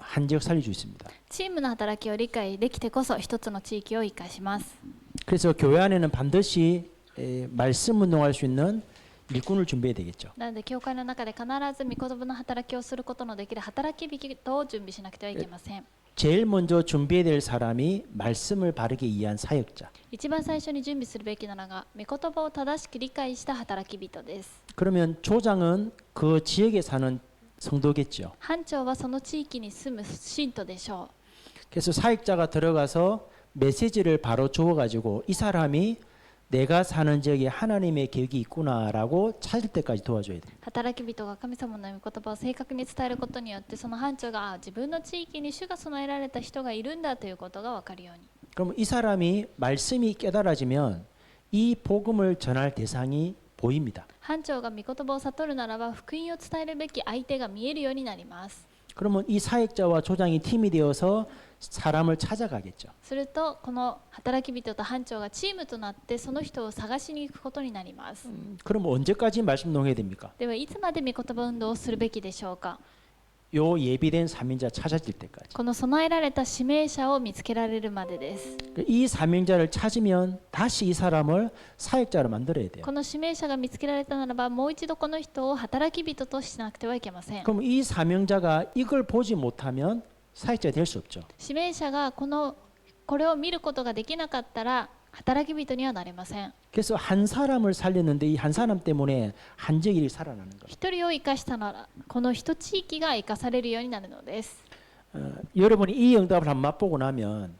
한 지역 살릴 수 있습니다. チームの働きを理解できてこそ一つの地域を生かします。 그래서 교회 안에는 반드시 말씀 운동할 수 있는 일꾼을 준비해야 되겠죠. なので教会の中で必ず御言葉の働きをすることのできる働き人を準備しなくてはいけません。 제일 먼저 준비해야 될 사람이 말씀을 바르게 이해한 사역자. 一番最初に準備するべきなのが御言葉を正しく理解した働き人です。 그러면 조장은 그 지역에 사는 성도겠죠. 班長はその地域に住む信徒でしょ 그래서 사역자가 들어가서 메시지를 바로 주어가지고 이 사람이 내가 사는 지역에 하나님의 계획이 있구나라고 찾을 때까지 도와줘야 돼요. う。働き人が神様の御言葉を正確に伝えることによってその班長が自分の地域に主が備えられた人がいるんだということが分かるように。 그럼 이 사람이 말씀이 깨달아지면 이 복음을 전할 대상이 보입니다. 班長が御言葉を悟るならば福音を伝えるべき相手が見えるようになります。 그러면 이 사역자와 조장이 팀이 되어서 사람을 찾아가겠죠. するとこの働き人と班長がチームとなってその人を探しに行くことになります。 그럼 언제까지 말씀 운동해야 됩니까? ではいつまで御言葉運動をするべきでしょうか。 요 예비된 사명자 찾아질 때까지. この備えられた指名者を見つけられるまでです。 이 사명자를 찾으면 다시 이 사람을 사역자로 만들어야 돼요. この指名者が見つけられたならばもう一度この人を働き人としなくてはいけません。 그럼 이 사명자가 이걸 보지 못하면 사역자 될 수 없죠. 指名者がこれを見ることができなかったら働き人にはなれません。 그래서 한 사람을 살렸는데 이 한 사람 때문에 한 지역이 살아나는 거예요. 一人を生かしたならこの一地域が生かされるようになるのです。 여러분이 이 응답을 한번 맛보고 나면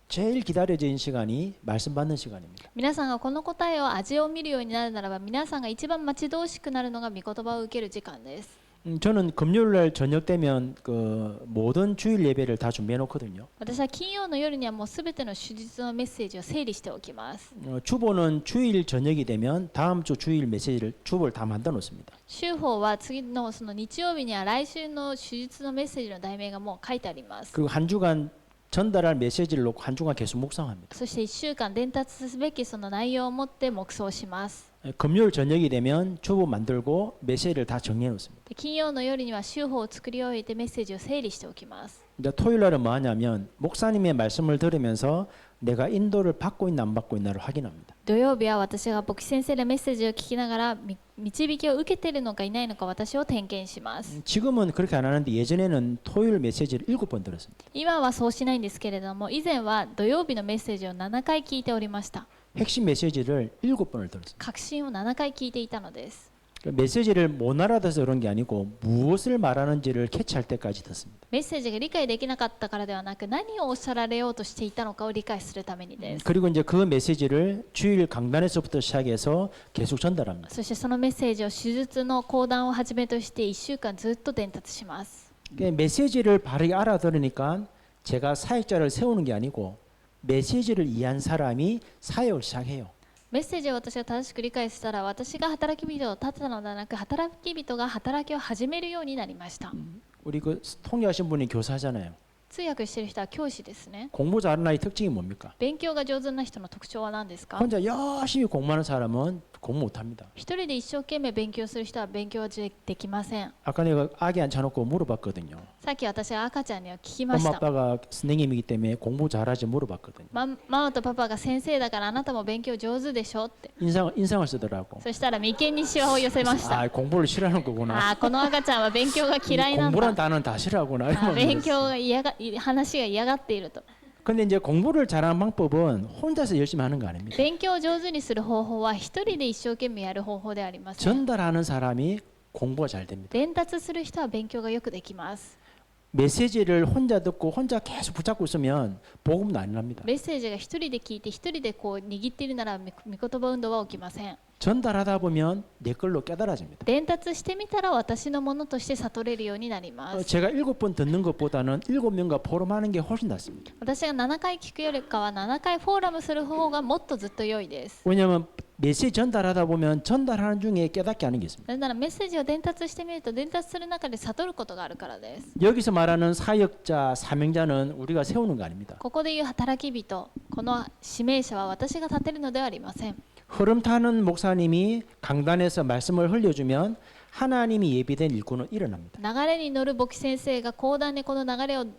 제일 기다려진 시간이 말씀 받는 시간입니다. 皆さんがこの答えを味を見るようになるならば皆さんが一番待ち遠しくなるのが御言葉を受ける時間です。 저는 금요일날 저녁 되면 그 모든 주일 예배를 다 준비해 놓거든요. 私は金曜の夜にはもうすべての手術のメッセージを整理しておきます。 주보는 주일 저녁이 되면 다음 주 주일 메시지를 주보를 다 만들어 놓습니다. 週報は次のその日曜日には来週の手術のメッセージの題名がもう書いてあります。 그리고 한 주간 전달할 메시지를 놓고 한 주간 계속 묵상합니다. そして1週間伝達すべきその内容を持って黙想します。 금요일 저녁이 되면 주보 만들고 메시지를 다 정리해 놓습니다. で金曜の夜には週報を作り終えてメッセージを整理しておきます。 이제 토요일 날은 뭐 하냐면 목사님의 말씀을 들으면서 내가 인도를 받고 있나 안 받고 있나를 확인합니다. 土曜日は私が牧師先生のメッセージを聞きながら導きを受けているのかいないのか私を点検します。 지금은 그렇게 안 하는데 예전에는 토요일 메시지를 7번 들었습니다. 今はそうしないんですけれども以前は土曜日のメッセージを7回聞いておりました。 핵심 메시지를 7번을 들었습니다. 確信を7回聞いていたのです。 메시지를 못 알아들어서 그런 게 아니고 무엇을 말하는지를 캐치할 때까지 듣습니다. メッセージが理解できなかったからではなく何をおっしゃられようとしていたのかを理解するためにです。 그리고 이제 그 메시지를 주일 강단에서부터 시작해서 계속 전달합니다. そしてそのメッセージを手術の講談をはじめとして1週間ずっと伝達します。 메시지를 바르게 알아들으니까 제가 사역자를 세우는 게 아니고 메시지를 이해한 사람이 사역을 시작해요. メッセージを私が正しく理解したら私が働き人を立てたのではなく働き人が働きを始めるようになりました。 우리 그 통역하신 분이 교사잖아요. 通訳している人は教師ですね。 공부 잘하는 아이 특징이 뭡니까? 勉強が上手な人の特徴は何ですか？ 혼자 열심히 공부하는 사람은 공부 못합니다. 一人で一生懸命勉強する人は勉強はできません。 아까 내가 아기 앉혀놓고 물어봤거든요. さっき私が赤ちゃんには聞きま 엄마 した。 아빠가 선생님이기 때문에 공부 잘하지 물어봤거든요. ママとパパが先生だからあなたも勉強上手でしょって。 인상을 쓰더라고. そしたら眉間にシワを寄せました。 아 공부를 싫어하는 거구나. あーこの赤ちゃんは勉強が嫌いなん 공부란 だ。 단어는 다 싫어하구나. あー 이러면서. 勉強が話が嫌がっていると。 근데 이제 공부를 잘하는 방법은 혼자서 열심히 하는 거 아닙니다. 勉強を上手にする方法は一人で一生懸命やる方法ではありません。 전달하는 사람이 공부가 잘 됩니다. 伝達する人は勉強がよくできます。 메시지를 혼자 듣고 혼자 계속 붙잡고 있으면 복음도 안 납니다. メッセージが一人で聞いて一人でこう握っているなら御言葉運動は起きません。 전달하다 보면 내 걸로 깨달아집니다. 伝達してみたら私のものとして悟れるようになります。 제가 7번 듣는 것보다는 7명과 포럼하는 게 훨씬 낫습니다. 私が7回聞くよりかは7回フォーラムする方がもっとずっと良いです。 왜냐하면 메시지 전달하다 보면 전달하는 중에 깨닫게 하는 게 있습니다. なぜならメッセージを伝達してみると伝達する中で悟ることがあるからです。 여기서 말하는 사역자, 사명자는 우리가 세우는 거 아닙니다. ここでいう働き人、この指名者は私が立てるのではありません。 흐름 타는 목사님이 강단에서 말씀을 흘려주면 하나님이 예비된 일꾼은 일어납니다. 流れに乗る牧師先生が講談でこの流れを流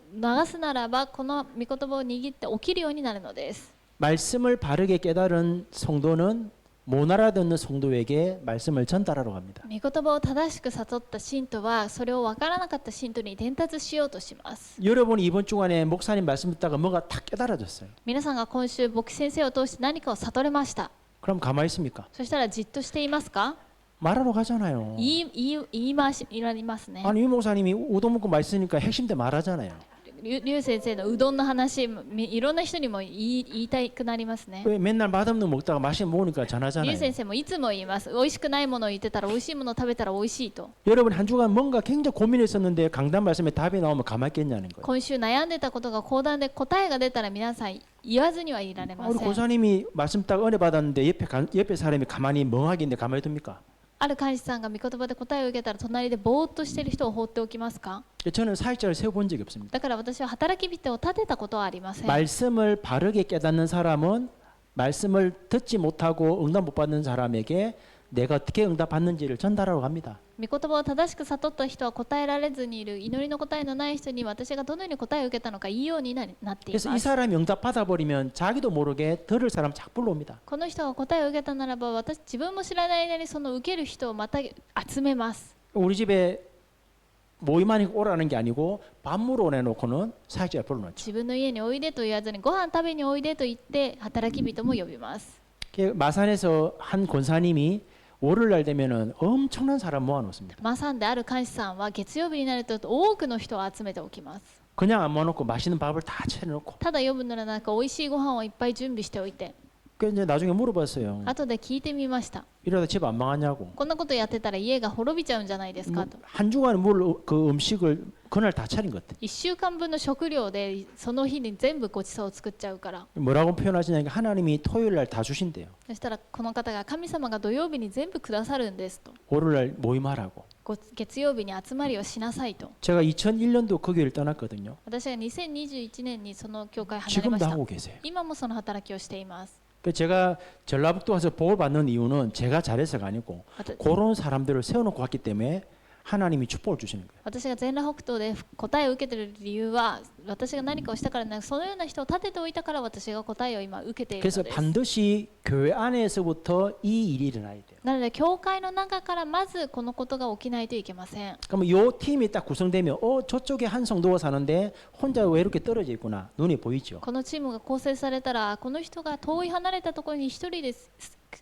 すならばこの御言葉を握って起きるようになるのです。 말씀을 바르게 깨달은 성도는 못 알아듣는 성도에게 말씀을 전달하러 갑니다. 御言葉を正しく悟った信徒はそれを分からなかった信徒に伝達しようとします。 여러분이 이번 주간에 목사님 말씀 듣다가 뭔가 탁 깨달아졌어요. 皆さんが今週牧師先生を通して何かを悟れました。 그럼 가만히 있습니까? そしたらじっとしていますか？ 말하러 가잖아요. 言い回しいられますね。 아니 유 목사님이 우동 먹고 맛있으니까 핵심대 말하잖아요. リュウ先生のうどんの話いろんな人にも言いたくなりますね。 왜 맨날 맛없는 거 먹다가 맛있는 거 먹으니까 リュウ 전하잖아요. 先生もいつも言います。美味しくないものを言ってたら美味しいものを食べたら美味しいと。 여러분 한 주간 뭔가 굉장히 고민했었는데 강단 말씀에 답이 나오면 가만히 있겠냐는 거예요. 今週悩んでたことが講談で答えが出たら皆さん言わずにはいられま 우리 せん。 고사님이 말씀 딱 은혜 받았는데 옆에 사람이 가만히 멍하게 있는데 가만히 둡니까? ある監視さんが御言葉で答えを受けたら隣でぼーっとしている人を放っておきますか？ 저는 사역자를 세워본 적이 없습니다. だから私は働き人を立てたことはありません。 말씀을 바르게 깨닫는 사람은 말씀을 듣지 못하고 응답 못 받는 사람에게 내가 어떻게 응답받는지를 전달하러 갑니다. 御言葉を正しく悟った人は答えられずにいる祈りの答えのない人に私がどのように答えを受けたのか言いようになっていま 그래서 이 す。 사람이 응답 받아버리면 자기도 모르게 들을 사람 자꾸 불러옵니다. この人が答えを受けたならば私自分も知らない間にその受ける人をまた集めます。 우리 집에 모임하니 오라는 게 아니고 밥 먹으러 오내놓고는 사역자를 불러놓죠. 自分の家においでと言わずにご飯食べにおいでと言って働き人も呼びます。 마산에서 한 권사님이 월요일날 되면은 엄청난 사람 모아놓습니다. マサンである監視さんは月曜日になると多くの人を集めておきます。 그냥 안 모아놓고 맛있는 밥을 다 차려놓고 ただ呼ぶならなんか美味しいご飯をいっぱい準備しておいて 그 이제 나중에 물어봤어요. 後で聞いてみました。 이러다 집 안 망하냐고. こんなことやってたら家が滅びちゃうんじゃないですかと。 한 주간 그 음식을 그날 다 차린 것 같아. 1週間分の食料でその日に全部ごちそうを作っちゃうから。 뭐라고 표현하시냐니까 하나님이 토요일날 다 주신대요. そしたらこの方が神様が土曜日に全部くださるんですと。 월요일날 모임하라고. 月曜日に集まりをしなさいと。 제가 2001년도 그 교회를 떠났거든요. 私が2021年にその教会を離れまし 지금도 た。 하고 계세요. 今もその働きをしています。 제가 전라북도 와서 복을 받는 이유는 제가 잘해서가 아니고 わた 그런 사람들을 세워놓고 왔기 때문에 하나님이 축복을 주시는 거예요. 私が全裸北東で答えを受けている理由は私が何かをしたからなくそのような人を立てておいたから私が答えを今受けている 그래서 のです。 반드시 교회 안에서부터 이 일이 일어나야 돼요. なので教会の中からまずこのことが起きないといけません。 그러면 요 팀이 딱 구성되면 저쪽에 한 성도가 사는데 혼자 외롭게 떨어져 있구나 눈에 보이죠. このチームが構成されたらこの人が遠い離れたところに一人で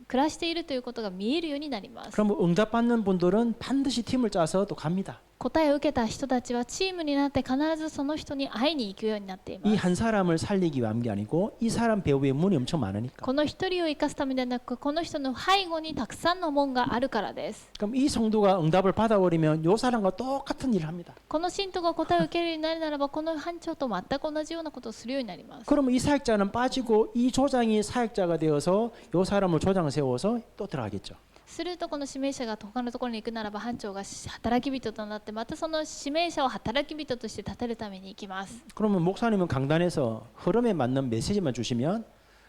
暮らしているということが見えるようになります。 그럼 응답받는 분들은 반드시 팀을 짜서 또 갑니다. 答えを受けた人たちはチームになって必ずその人に会いに行くようになっていま 이 す。 한 사람을 살리기 위한 게 아니고 이 사람 배후에 문이 엄청 많으니까. この一人を生かすためではなくこの人の背後にたくさんの門があるからです。 그럼 이 성도가 응답을 받아버리면 요 사람과 똑같은 일을 합니다. この信徒が答えを受けるようになるならばこの班長と全く同じようなことをするようになります。 그러면 이 사역자는 빠지고 이 조장이 사역자가 되어서 요 사람을 조장 세워서 또 들어가겠죠. するとこの指名者が他のところに行くならば班長が働き人となってまたその指名者を働き人として立てるために行きます。 그러면 목사님은 강단에서 흐름에 맞는 메시지만 주시면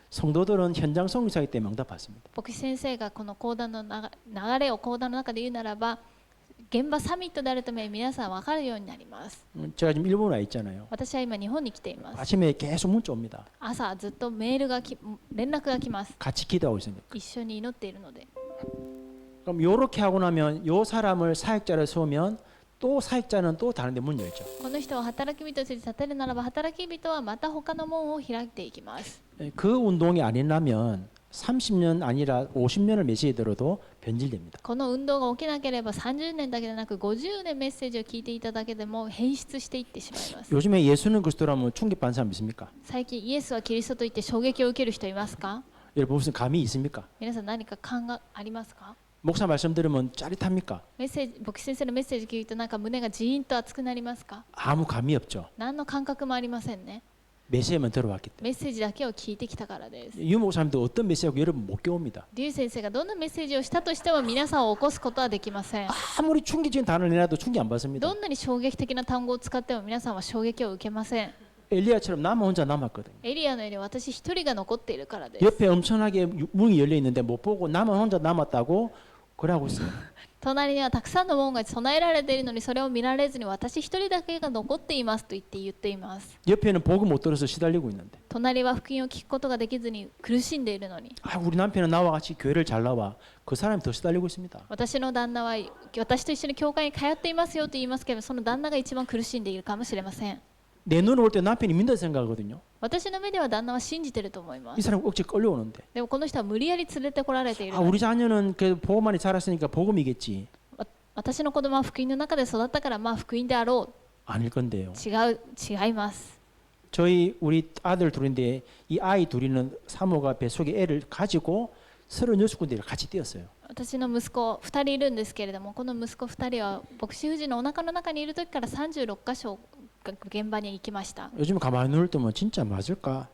성도들은 현장 성교사이기 때문에 응답받습니다. 牧師先生がこの講談の流れを講談の中で言うならば現場サミットであるために皆さん分かるようになります。 제가 지금 일본에 와 있잖아요. 私は今日本に来ています。 아침에 계속 문자 옵니다. 朝ずっとメールが連絡が来ます。 같이 기도하고 있으니까. 一緒に祈っているので。 그럼 요렇게 하고 나면 요 사람을 사역자를 세우면 또 사역자는 또 다른 데 문 열죠. この人を働き人として立てるならば働き人はまた他の門を開いていきます。 그 운동이 아니라면 30년 아니라 50년을 메시지 들어도 변질됩니다. この運動が起きなければ30年だけでなく50年メッセージを聞いていただけでも変質していってしまいます。 요즘에 예수는 그리스도라면 충격받는 사람 있습니까? 最近イエスはキリストと言って衝撃を受ける人いますか？ 여러분 무슨 감이 있습니까? 皆さん何か感がありますか？ 목사 말씀 들으면 짜릿합니까? メッセージ牧師先生のメッセージ聞いてなんか胸がジーンと熱くなりますか？ 아무 감이 없죠. 何の感覚もありませんね。 메시지만 들어왔기 때문에. メッセージだけを聞いてきたからです。 유 목사님도 어떤 메시지하고 여러분 못 깨웁니다. リュウ先生がどんなメッセージをしたとしても皆さんを起こすことはできません。 아무리 충격적인 단어를 내놔도 충격 안 받습니다. どんなに衝撃的な単語を使っても皆さんは衝撃を受けません。 엘리야처럼 나만 혼자 남았거든요. エリアのように私一人が残っているからです。 옆에 엄청나게 문이 열려 있는데 못 보고 나만 혼자 남았다고 그러고 있어요. 隣にはたくさんの門が備えられているのにそれを見られずに私一人だけが残っていますと言っています。 옆에는 복음 못 들어서 시달리고 있는데 隣は福音を聞くことができずに苦しんでいるのに 우리 남편은 나와 같이 교회를 잘 나와. 그 사람이 더 시달리고 있습니다. 私の旦那は私と一緒に教会に通っていますよと言いますけど、その旦那が一番苦しんでいるかもしれません。 내 눈을 볼 때 남편이 믿는다 생각하거든요. 私の目では旦那は信じていると思いま 이 す。 사람 억지 끌려오는데 でもこの人は無理やり連れてこられているのに 우리 자녀는 그래도 복음만이 자랐으니까 복음이겠지. 私の子供は福音の中で育ったからまあ福音であろ 아닐 건데요. う。違います。 우리 아들 둘인데 이 아이 둘이는 사모가 뱃속에 애를 가지고 36군데를 같이 뛰었어요. 私の息子2人いるんですけれども、この息子2人は牧師夫人のお腹の中にいる時から36カ所現場に行きました。 요즘 가만히 눈을 뜨면 진짜 맞을까?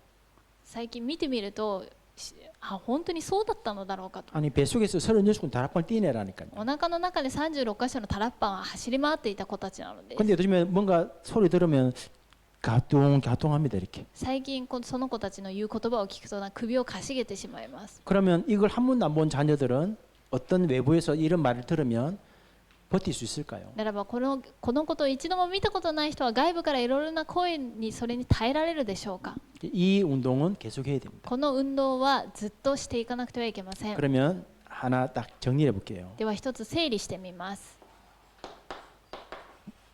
最近見てみると本当にそうだったのだろうかと。 아니 뱃속에서 36군데 다락방 뛰내라니까요. お腹の中で36カ所のタラッパンは走り回っていた子たちなので、 근데 요즘에 뭔가 소리 들으면 가통합니다 이렇게. 最近その子たちの言う言葉を聞くと首をかしげてしまいます。 그러면 이걸 한 번도 안 본 자녀들은 어떤 외부에서 이런 말을 들으면 버틸 수 있을까요? ならばこのことを一度も見たことない人は外部からいろいろな声にそれに耐えられるでしょうか。 이 운동은 계속해야 됩니다. この運動はずっとしていかなくてはいけません。 그러면 하나 딱 정리해 볼게요. では一つ整理してみます。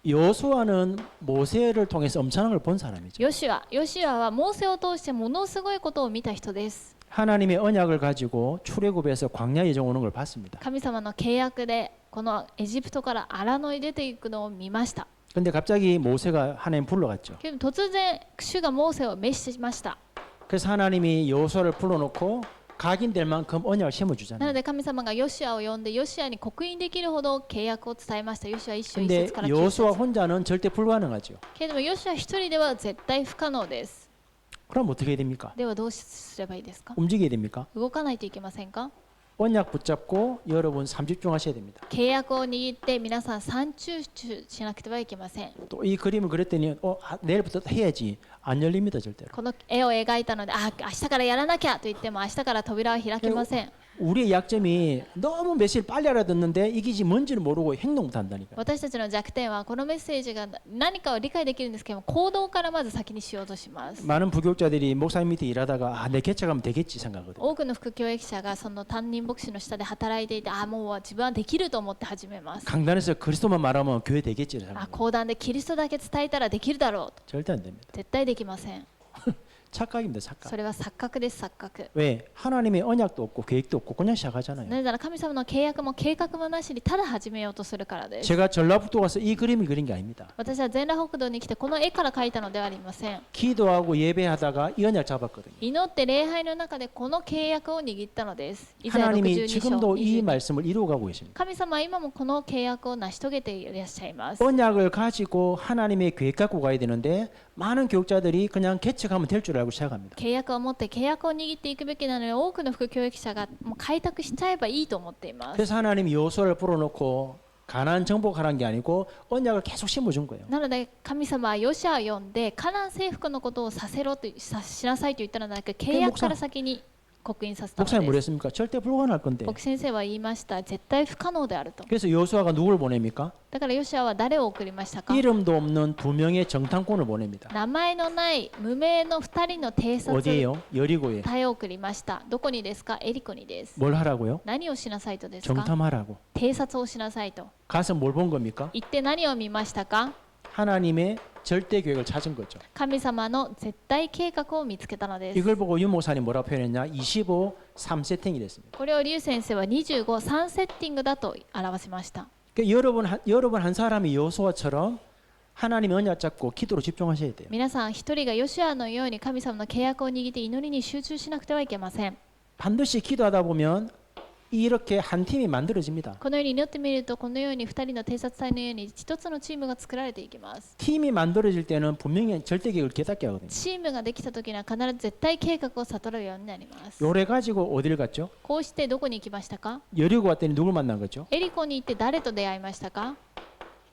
여호수아는 모세를 통해서 엄청난 걸 본 사람이죠. ヨシュアはモーセを通してものすごいことを見た人です。 하나님의 언약을 가지고 출애굽에서 광야 예정 오는 걸 봤습니다. 神様の契約でこのエジプトから荒野に出ていくのを見ました。 근데 갑자기 모세가 하나님 불러갔죠. けど突然主がモーセを召しました。 그래서 하나님이 여호수아를 불러놓고 각인될 만큼 언약을 なの 심어주잖아요. で神様がヨシュアを呼んでヨシュアに刻印できるほど契約を伝えました。ヨシュア一章一 근데 節から九 여호수아 節。 혼자는 절대 불가능하죠. けれどもヨシュア一人では絶対不可能です。 그럼 어떻게 해야 됩니까? ではどうすればいいですか。 움직여야 됩니까? 動かないといけませんか。 언약 붙잡고 여러분 3집중하셔야 됩니다. 契約を握って皆さん三集中しなくてはいけません。 또 이 그림을 그렸더니 내일부터 해야지 안 열립니다 절대로. この絵を描いたので明日からやらなきゃと言っても明日から扉は開けません。 우리의 약점이 너무 메시지를 빨리 알아듣는데 이게 뭔지를 모르고 행동 못한다니까. 私たちの弱点はこのメッセージが何かを理解できるんですけども行動からまず先にしようとします。 많은 부교육자들이 목사님 밑에 일하다가 내 개척하면 되겠지 생각하거든. 多くの副教育者がその担任牧師の下で働いていてもう自分はできると思って始めます。 강단에서 그리스도만 말하면 교회 되겠지 생각. 講談でキリストだけ伝えたらできるだろうと。 절대 안 됩니다. 絶対できません。 착각입니다 착각. それは錯覚です。錯覚。 왜? 하나님의 언약도 없고 계획도 없고 그냥 시작하잖아요. なぜなら神様の契約も計画もなしにただ始めようとするからです。 제가 전라북도 가서 이 그림을 그린 게 아닙니다. 私は全裸北道に来てこの絵から描いたのではありません。 기도하고 예배하다가 이 언약 잡았거든요. 祈って礼拝の中でこの契約を握ったのです。イザヤ 하나님이 62章 지금도 이 22。 말씀을 이루어가고 계십니다. 神様は今もこの契約を成し遂げていらっしゃいます。 언약을 가지고 하나님의 계획 갖고 가야 되는데 많은 교육자들이 그냥 개척하면 될 줄 알고 시작합니다. 契約を持って契約を握っていくべきなのに多くの副教育者がもう開拓しちゃえばいいと思っています。 그래서 하나님이 여호수아를 불어놓고 가나안 정복하라는 게 아니고 언약을 계속 심어준 거예요. なので神様はヨシュアを呼んでカナン征服のことをさせろとしなさいと言ったのではなく契約から先に刻印させたの 목사님 です。 뭐랬습니까? 절대 불가능할 건데. 牧師先生は言いました。絶対不可能であると。 그래서 여호수아가 누구를 보냅니까? だからヨシュアは誰を送りましたか。 이름도 없는 두 명의 정탐꾼을 보냅니다. 名前のない無名の2人の偵察 어디에요? 여리고에. 隊を送りました。どこにですか。エリコにです。 뭘 하라고요? 何をしなさいとですか。 정탐하라고. 偵察をしなさいと。 가서 뭘 본 겁니까? 行って何を見ましたか。 하나님의 절대 계획을 찾은 거죠. 神様の絶対計画を見つけたのです。 이걸 보고 윤 목사님 뭐라고 표현했냐? 25, 3세팅이 됐습니다. これをリュウ先生は25、3セッティングだと表しました。 그러니까 여러분 한 사람이 여호수아처럼 하나님의 언약 잡고 기도로 집중하셔야 돼요. 皆さん一人がヨシュアのように神様の契約を握って祈りに集中しなくてはいけません。 반드시 기도하다 보면 이렇게 한 팀이 만들어집니다. このように祈ってみるとこのように2人の偵察隊のように一つのチームが作られていきます。 팀이 만들어질 때는 분명히 절대 계획을 깨닫게 하거든요. チームができた時には必ず絶対計画を悟るようになります。 요래 가지고 어디를 갔죠? こうしてどこに行きましたか。 여리고 왔더니 누굴 만난 거죠? エリコに行って誰と出会いましたか。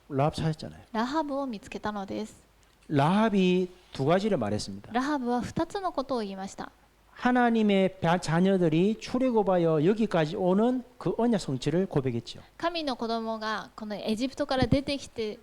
라합 찾았잖아요. ラハブを見つけたのです。 라합이 두 가지를 말했습니다. ラハブは2つのことを言いました。 하나님의 자녀들이 출애굽하여 여기까지 오는 그 언약 성취를 고백했죠. 神の子供がこのエジプトから出てきて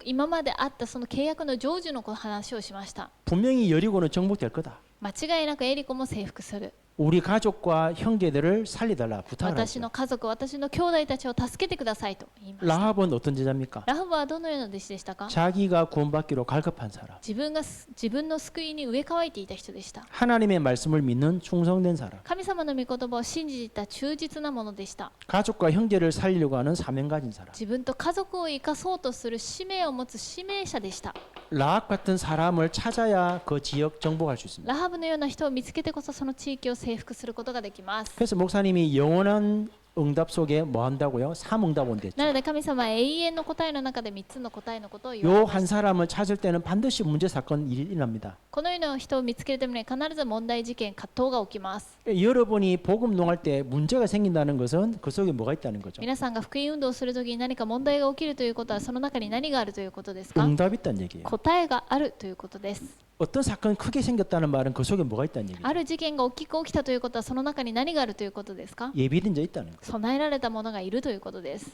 今まであったその契約の成就の話をしました。 분명히 여리고는 정복될 거다. 間違いなくエリコも征服する。 우리 가족과 형제들을 살리달라 부탁을 私の 하죠. 家族、私の兄弟たちを助けてくださいと言いました。 라합은 어떤 제자입니까? ラハブはどのような弟子でしたか？ 자기가 구원받기로 갈급한 사람. 自分の救いに植え替えていた人でした。 하나님의 말씀을 믿는 충성된 사람. 神様の御言葉を信じた忠実なものでした。 가족과 형제를 살리려고 하는 사명 가진 사람. 自分と家族を生かそうとする使命を持つ使命者でした。 라합 같은 사람을 찾아야 그 지역 정복할 수 있습니다. ラハブのような人を見つけてこそその地域を征服することができます。 그래서 목사님이 영원한 응답 속에 뭐 한다고요? 3응답 온댔죠. なので神様は永遠の答えの中で3つの答えのことを言わ 요 れま 한 す。 사람을 찾을 때는 반드시 문제 사건 일이 일어납니다. このような人を見つけるために必ず問題事件、葛藤が起きます。 여러분이 복음 농할 때 문제가 생긴다는 것은 그 속에 뭐가 있다는 거죠. 皆さんが福音運動をするときに何か問題が起きるということはその中に何があるということですか？ 응답이 있다는 얘기예요. 答えがあるということです。 어떤 사건이 크게 생겼다는 말은 그 속에 뭐가 있다는 얘기예요. ある事件が大きく起きたということはその中に何があるということですか？ 예비된 자 있다는 거예요. 備えられたものがいるということです。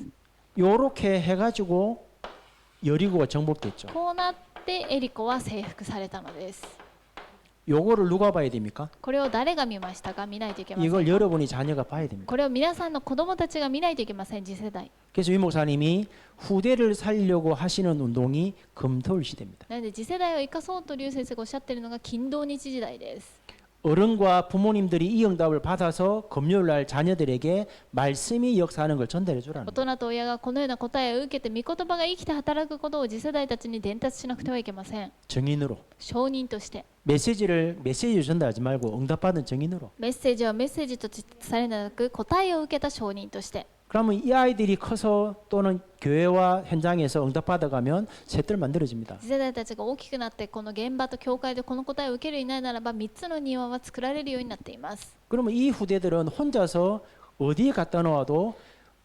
요렇게 해가지고 여리고가 정복됐죠. こうなってエリコは征服されたのです。 요거를 누가 봐야 됩니까? これを誰が見ましたか？見ないといけません。 이걸 여러분이 자녀가 봐야 됩니다. これを皆さんの子供たちが見ないといけません。次世代。 그래서 이 목사님이 후대를 살리려고 하시는 운동이 금토일 시대입니다. なので次世代を生かそうと劉先生がおっしゃっているのが金土日時代です。 어른과 부모님들이 이 응답을 받아서 금요일 날 자녀들에게 말씀이 역사하는 걸 전달해 大 주라는 거예요. 人と親がこのような答えを受けて御言葉が生きて働くことを次世代たちに伝達しなくてはいけません。 증인으로 証人として 메시지를 전달하지 말고 응답받은 증인으로. メッセージをメッセージとされなく答えを受けた証人として 그러면 이 아이들이 커서 또는 교회와 현장에서 응답받아가면 셋들 만들어집니다. 次世代たちが大きくなってこの現場と教会でこの答えを受けるようになるならば3つの庭は作られるようになっています。 그러면 이 후대들은 혼자서 어디에 갖다 놓아도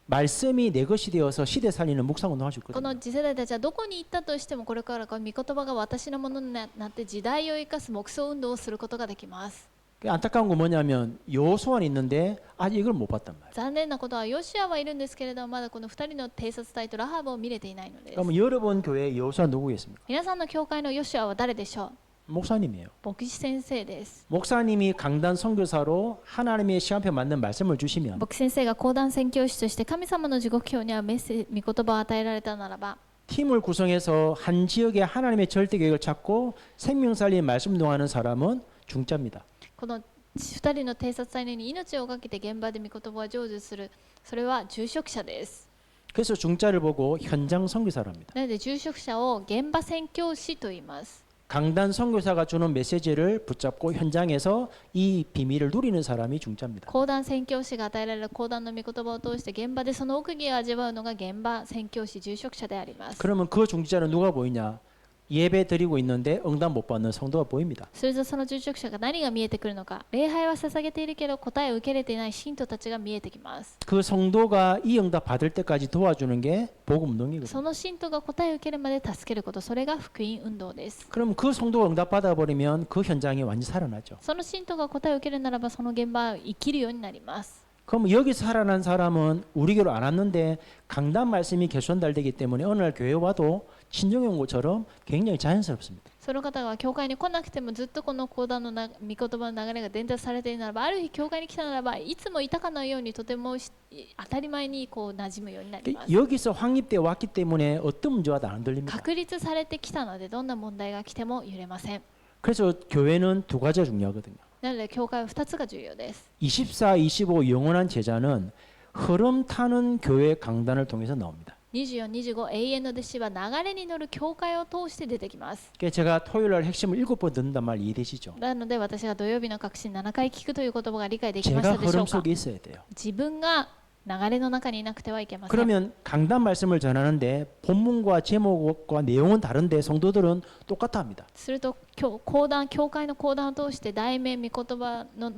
말씀이 내 것이 되어서 시대 살리는 묵상운동 할 수 こ 있거든요. の次世代たちはどこに行ったとしてもこれからこの御言葉が私のものになって時代を生かす黙想運動をすることができます。 안타까운 건 뭐냐면 요소안 있는데 아직 이걸 못 봤단 말이에요. 残念なことはヨシアはいるんですけれどもまだこの2人の偵察隊とラハブを見れていないのです。 그러면 여러분 교회 요소안 누구겠습니까? 皆さんの教会のヨシアは誰でしょ 목사님이에요. う？牧師先生です。 목사님이 강단 선교사로 하나님의 시간표에 맞는 말씀을 주시면 牧師先生が講談宣教師として神様の地獄教には御言葉を与えられたならば 팀을 구성해서 한 지역에 하나님의 절대 계획을 찾고 생명 살리는 말씀 운동하는 사람은 중자입니다. この2人の偵察隊のように命をかけて現場で御言葉を成就するそれは住職者です。 그래서 중자를 보고 현장 선교사를 합니다. なので住職者を現場宣教師と言います。 강단 선교사가 주는 메시지를 붙잡고 현장에서 이 비밀을 누리는 사람이 중자입니다. 講談宣教師が与えられる講談の御言葉を通して現場でその奥義を味わうのが現場宣教師住職者であります。 그러면 그 중자는 누가 보이냐? 예배 드리고 있는데 응답 못 받는 성도가 보입니다. するとその住職者が何が見えてくるのか、礼拝は捧げているけど答えを受けれていない信徒たちが見えてきます。 그 성도가 이 응답 받을 때까지 도와주는 게 복음 운동이거든요. その信徒が答えを受けるまで助けること、それが福音運動です。 그럼 그 성도가 응답 받아버리면 그 현장이 완전히 살아나죠. その信徒が答えを受けるならばその現場は生きるようになります。 그럼 여기 살아난 사람은 우리 교로 안 왔는데 강단 말씀이 계속 전달되기 때문에 어느 날 교회 와도 친정에 온 것처럼 굉장히 자연스럽습니다. その方が教会に来なくてもずっとこの講談の御言葉の流れが伝達されているならば、ある日教会に来たならばいつもいたかのようにとても当たり前にこう馴染むようになります。 여기서 확립돼 왔기 때문에 어떤 문제와도 안 들립니다. 確立されてきたのでどんな問題が来ても揺れません。 그래서 교회는 두 가지가 중요하거든요. なので教会は2つが重要です。 24, 25 영원한 제자는 흐름 타는 교회 강단을 통해서 나옵니다. 24、25永遠の弟子は流れに乗る教会を通して出てきます。 그래서 제가 토요일 날 핵심을 7번 듣는단 말 이해되시죠? なので私が土曜日の確信7回聞くという言葉が理解できまし 제가 たでしょ 흐름 うか？ 속에 있어야 돼요. 自分が流れの中にいなくてはいけません。 그러면 강단 말씀을 전하는데 본문과 제목과 내용은 다른데 성도들은 똑같아 합니다. すると教会の講談を通して題名御言葉の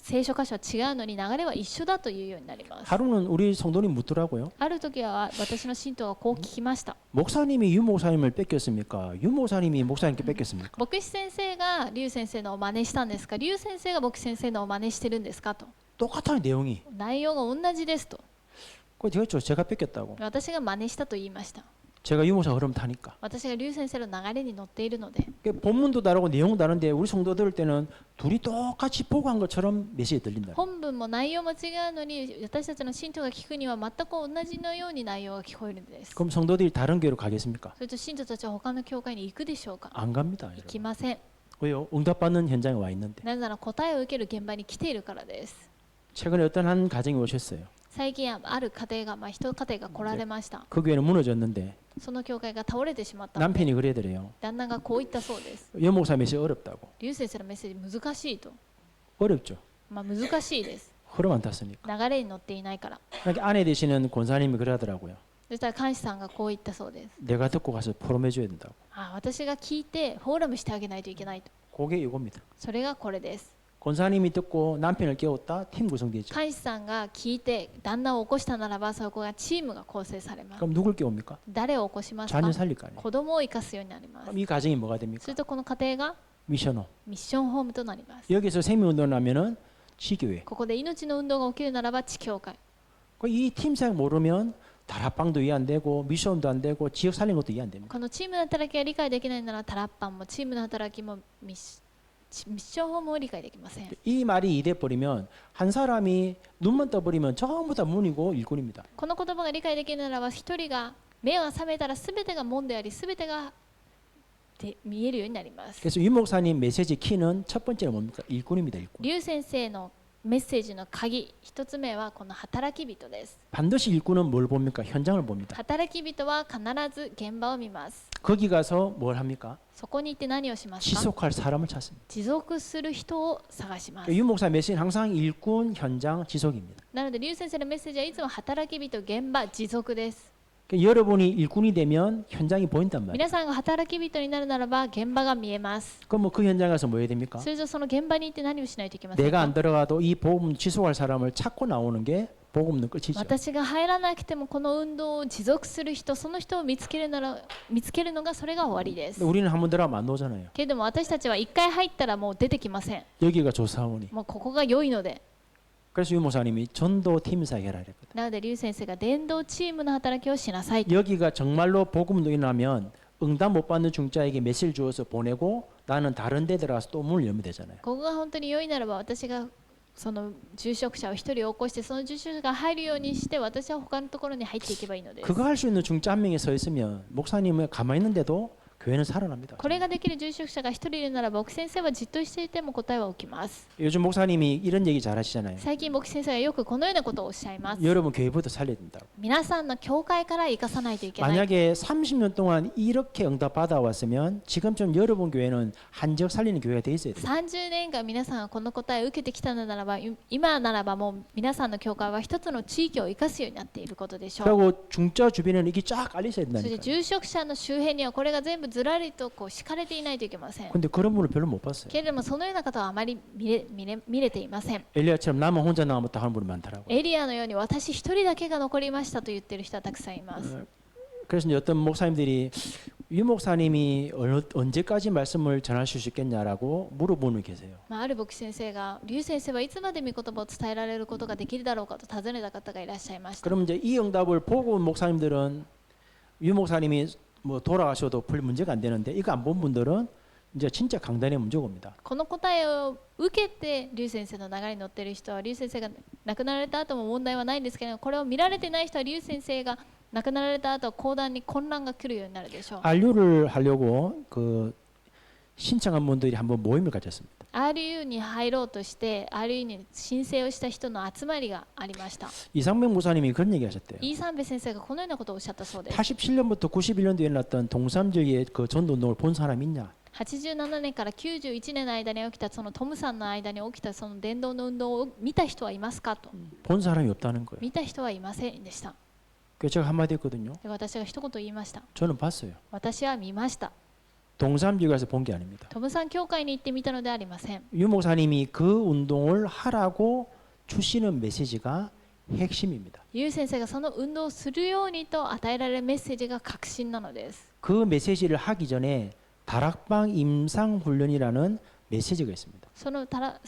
聖書箇所は違うのに流れは一緒だというようになります。 하루는 우리 성도님 묻더라고요. ある時は私の信徒がこう聞きました。 목사님이 유 목사님을 뺏겼습니까? 유 목사님이 목사님께 뺏겼습니까? 牧師先生がリュウ先生のを真似したんですか、リュウ先生が牧師先生のを真似してるんですかと。 똑같아요, 내용이. 内容が同じですと。 그거 되겠죠. 제가 뺏겼다고. 私が真似したと言いました。 제가 유 목사 흐름 타니까. 私がリュウ先生の流れに乗っているので。 본문도 다르고 내용도 다른데 우리 성도 들을 때는 둘이 똑같이 보고 한 것처럼 메시지 들린다. 本文も内容も違うのに私たちの信徒が聞くには全く同じのように内容が聞こえるんです。 그럼 성도들이 다른 교회로 가겠습니까? それと信徒たちは他の教会に行くでしょうか。 안 갑니다. 行きません。 왜요? 응답받는 현장에 와 있는데. なぜなら答えを受ける現場に来ているからです。 최근에 어떤 한 가정이 오셨어요. 最近ある家庭が、一家庭が来られました。 그 교회는 무너졌는데 その教会が倒れてしまったので 남편이 그래더래요. 旦那がこう言ったそうです。 유 목사 메시지 어렵다고. リュウ先生のメッセージ難しいと。 어렵죠. 難しいです。 흐름 안 탔으니까. 流れに乗っていないから。 그러니까 아내 되시는 권사님이 그러더라고요. そしたら監視さんがこう言ったそうです。 내가 듣고 가서 포럼해 줘야 된다고. 私が聞いてフォーラムしてあげないといけないと。 그게 이겁니다. それがこれです。 권사님이 듣고 남편을 깨웠다. 팀 구성되죠. 監視さんが聞いて旦那を起こしたならばそこがチームが構成されます。 그럼 누굴 깨웁니까? 誰を起こしますか。 자녀 살릴 거 아니에요. 子供を生かすようになります。 그럼 이 가정이 뭐가 す 됩니까? るとこの家庭が 미션호. ミッションホームとなります。 여기서 생명운동을 하면은 지교회. ここで命の運動が起きるならば地教会。 이 팀생 모르면 다락방도 이해 안 되고 미션도 안 되고 지역 살린 것도 이해 안 됩니다. このチームの働きが理解できないならタラッパンもチームの働きもミッションホームを理解できません。 이 말이 이래 버리면 한 사람이 눈만 떠버리면 전부 다 문이고 일꾼입니다. この言葉が理解できるならば一人が目が覚めたら全てが門であり全てが見えるようになります。 그래서 유 목사님 메시지 키는 첫 번째는 뭡니까? 일꾼입니다. 일꾼. リュウ先生のメッセージの鍵一つ目はこの働き人です。 반드시 일꾼은 뭘 봅니까? 현장을 봅니다. 働き人は必ず現場を見ます。 거기 가서 뭘 합니까? そこに行って何をしますか。 지속할 사람을 찾습니다. 持続する人を探します。 유 목사 메시지는 항상 일꾼, 현장, 지속입니다. なのでリュウ先生のメッセージはいつも働き人、現場、持続です。 여러분이 일꾼이 되면 현장이 보인단 말이에요. 皆さんが働き人になるならば現場が見えます。 그럼 뭐 그 현장에 가서 뭐 해야 됩니까? それじゃその現場に行って何をしないといけません 내가 か。 안 들어가도 이 복음 지속할 사람을 찾고 나오는 게 복음의 끝이죠. 私が入らなくてもこの運動を持続する人、その人を見つけるのがそれが終わりです。 근데 우리는 한번 들어가면 안 나오잖아요. けれども私たちは一回入ったらもう出てきません。 여기가 조사원이. もうここが良いので。 그래서 유 목사님이 전도 팀사 해라 그랬거든요. なのでリュウ先生が伝道チームの働きをしなさいと。 여기가 정말로 복음도 일어나면 응답 못 받는 중자에게 메시지를 주어서 보내고 나는 다른 데 들어가서 또 문을 열면 되잖아요. ここが本当に良いならば私がその住職者を一人起こしてその住職者が入るようにして私は他のところに入っていけばいいのです。 그거 할 수 있는 중자 한 명이 서 있으면 목사님은 가만히 있는데도 교회는 살아납니다. これができる住職者が一人いるならば牧先生はじっとしていても答えは起きます。 요즘 목사님이 이런 얘기 잘 하시잖아요. 最近牧先生はよくこのようなことをおっしゃいます。 여러분 교회부터 살려야 된다고. 皆さんの教会から生かさないといけない。 만약에 30년 동안 이렇게 응답 받아왔으면 지금쯤 여러분 교회는 한 지역 살리는 교회가 돼 있어야 돼요. 30年間皆さんがこの答えを受けてきたのならば今ならばもう皆さんの教会は一つの地域を生かすようになっていることでしょう。 그리고 중자 주변에는 이게 쫙 깔려 있어야 そして 된다니까요. 住職者の周辺にはこれが全部ずらりとこう敷かれていないといけません。 근데 그런 분을 별로 못 봤어요. けれどもそのような方はあまり見れていません。 엘리야처럼 나만 혼자 남았다 하는 분이 많더라고요. エリアのように私一人だけが残りましたと言っている人はたくさんいます。 그래서 이제 어떤 목사님들이 유 목사님이 언제까지 말씀을 전하실 수 있겠냐라고 물어보는 분이 계세요. ある牧師先生がリュウ先生はいつまで御言葉を伝えられることができるだろうかと尋ねた方がいらっしゃいました。 그럼 이제 이 응답을 보고 온 목사님들은 유 목사님이 뭐 돌아가셔도 별 문제가 안 되는데 이거 안 본 분들은 이제 진짜 강단의 문제가 옵니다. この答えを受けてリュウ先生の流れに乗っている人はリュウ先生が亡くなられた後も問題はないんですけどこれを見られてない人はリュウ先生が亡くなられた後講談に混乱が来るようになるでしょう。 RU를 하려고 그 신청한 분들이 한번 모임을 가졌습니다. RU に入ろうとして RU に申請をした人の集まりがありました。 이상명 목사님이 그런 얘기 하셨대요. イーサンベ先生がこのようなことをおっしゃったそうです。 87년부터 91년도에 일어났던 동삼절기의 그 전도운동을 본 사람 있냐? 87年から91年の間に起きたそのトムさんの間に起きたその伝道の運動を見た人はいますかと。 본 사람이 없다는 거예요. 見た人はいませんでした。 그래서 제가 한마디 했거든요. で私が一言言いました。 저는 봤어요. 私は見ました。 동산교회에서 본 게 아닙니다. トムさん教会に行ってみたのではありません。 유 목사님이 그 운동을 하라고 주시는 메시지가 핵심입니다. ユウ先生がその運動をするようにと与えられるメッセージが核心なのです。 그 메시지를 하기 전에 다락방 임상훈련이라는 메시지가 있습니다. その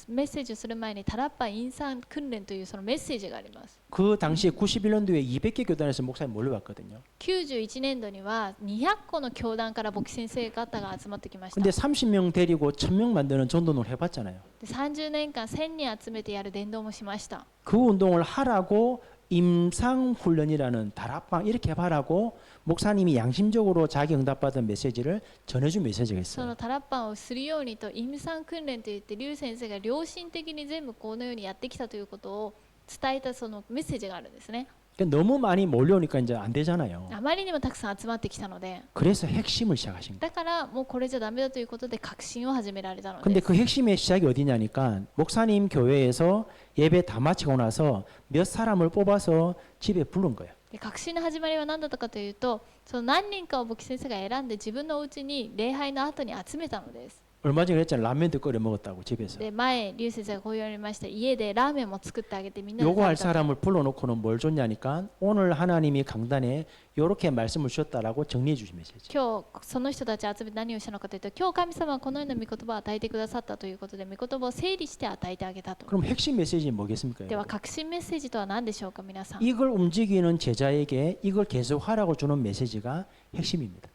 メッセージをする前にタラッパインサン訓練というそのメッセージがあります。 그 당시에 91년도에 200개 교단에서 목사님 몰려왔거든요. 91年度には200個の教団から牧師先生方が集まってきました。 근데 30명 데리고 1000명 만드는 전도는 해봤잖아요. で30年間1000人集めてやる伝道もしました。 그 운동을 하라고 임상훈련이라는 다락방 이렇게 해봐라고 목사님이 양심적으로 자기 응답받은 메시지를 전해준 메시지가 そ 있어요. のタラッパンをするようにとイムサン訓練といってリュウ先生が良心的に全部このようにやってきたということを伝えたそのメッセージがあるんですね。 그러니까 너무 많이 몰려오니까 이제 안 되잖아요. あまりにもたくさん集まってきたので 그래서 핵심을 시작하신 거예요. だからもうこれじゃダメだということで革新を始められたの 근데 です。 그 핵심의 시작이 어디냐니까 목사님 교회에서 예배 다 마치고 나서 몇 사람을 뽑아서 집에 부른 거예요. で革新の始まりは何だったかというと、その何人かを牧師先生が選んで自分のお家に礼拝の後に集めたのです。 얼마 전에 그랬잖아요. 라면도 끓여 먹었다고 집에서. で前リュウ先生がこう言われました。家でラーメンも作ってあげてみんなで食 요거 べ 할 たと。 사람을 불러놓고는 뭘 줬냐니까 오늘 하나님이 강단에 이렇게 말씀을 주셨다라고 정리해 주신 메시지. 今日その人たちを集めて何をしたのかというと、今日神様はこのような御言葉を与えてくださったということで、御言葉を整理して与えてあげたと。 그럼 핵심 메시지는 뭐겠습니까? では革新メッセージとは何でしょうか皆さん。 이걸 움직이는 제자에게 이걸 계속하라고 주는 메시지가 핵심입니다.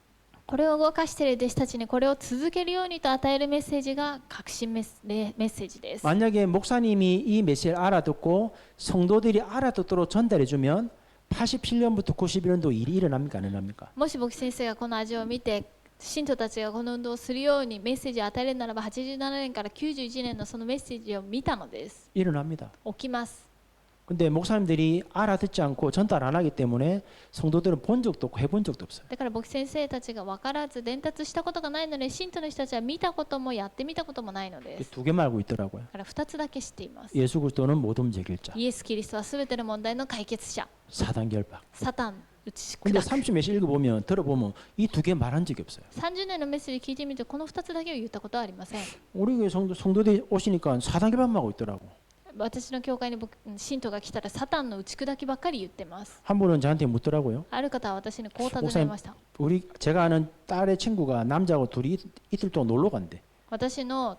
これを動かしている弟子たちにこれを続けるようにと与えるメッセージが革新メッセージです。 만약에 목사님이 이 메시지를 알아듣고 성도들이 알아듣도록 전달해 주면 87년부터 91년도 일이 일어납니까 안 일어납니까? もし牧師先生がこの味を見て信徒たちがこの運動をするようにメッセージを与えるならば87年から91年のそのメッセージを見たのです。 일어납니다. 起きます。 근데 목사님들이 알아듣지 않고 전달 안 하기 때문에 성도들은 본 적도 없고 해본 적도 없어요. だから牧師先生たちが分からず伝達したことがないので信徒の人たちは見たこともやってみたこともないのです。 두 개만 알고 있더라고요. だから2つだけ知っています。 예수 그리스도는 모든 해결자, イエス・キリストは全ての問題の解決者、 사단 결박. サタン打ち 근데 砕く。 30 몇시 읽어보면 들어보면 이 두 개 말한 적이 없어요. 30年のメッセージ聞いてみるとこの2つだけを言ったことはありません。 우리 교회 성도들이 오시니까 사단 결박만 하고 있더라고. 私の教会に信徒が来たらサタンの打ち砕きばっかり言ってます。 한 분은 저한테 묻더라고요. ある方は私にこう尋ねました。 제가 아는 딸의 친구가 남자하고 둘이 이틀 동안 놀러 간대. 私の